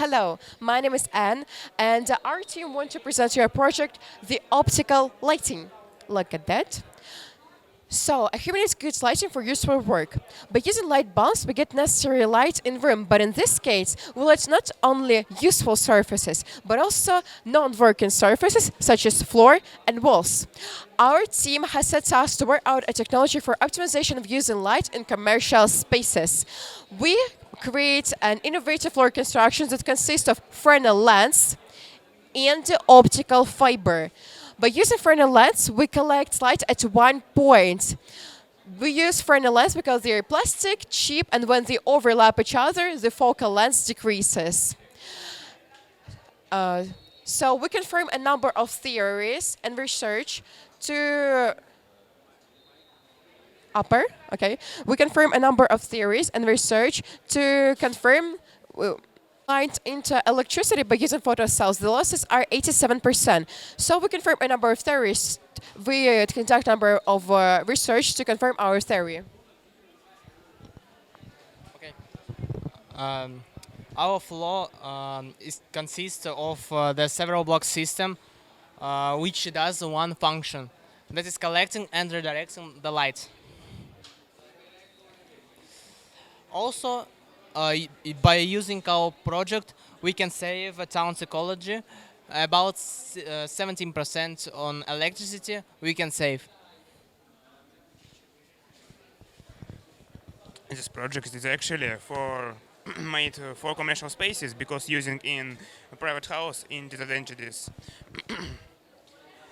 Hello, my name is Anne, and our team want to present you a project, the optical lighting. Look at that. So, a human needs good lighting for useful work. By using light bulbs, we get necessary light in room, but in this case, we light not only useful surfaces, but also non-working surfaces, such as floor and walls. Our team has set us to work out a technology for optimization of using light in commercial spaces. We create an innovative floor construction that consists of Fresnel lens and optical fiber. By using Fresnel lens, we collect light at one point. We use Fresnel lens because they are plastic, cheap, and when they overlap each other, the focal length decreases. So we confirm a number of theories and research to upper. Okay, we confirm a number of theories and research to confirm light into electricity by using photocells. The losses are 87%. So we confirm a number of theories. We conduct a number of research to confirm our theory. Okay. Um, our flow consists of the several block system, which does one function, that is collecting and redirecting the light. Also, by using our project, we can save a town's ecology. About 17% on electricity we can save. This project is actually for made for commercial spaces because using in a private house in disadvantages.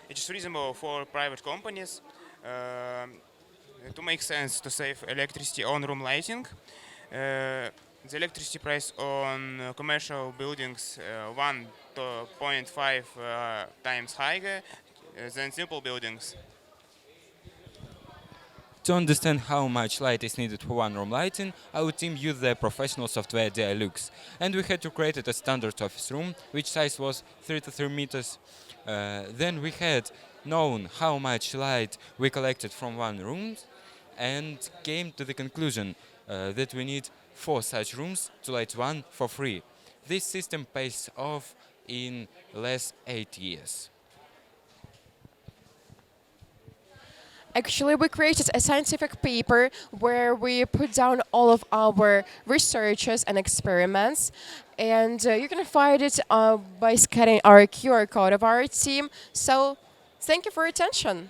It is reasonable for private companies to make sense to save electricity on room lighting. The electricity price on commercial buildings 1.5 times higher than simple buildings. To understand how much light is needed for one room lighting, our team used the professional software Dialux, and we had to create a standard office room, which size was 33 meters. Then we had known how much light we collected from one room, and came to the conclusion that we need 4 such rooms to light one for free. This system pays off in less 8 years. Actually, we created a scientific paper where we put down all of our researches and experiments. And you can find it by scanning our QR code of our team. So, thank you for your attention.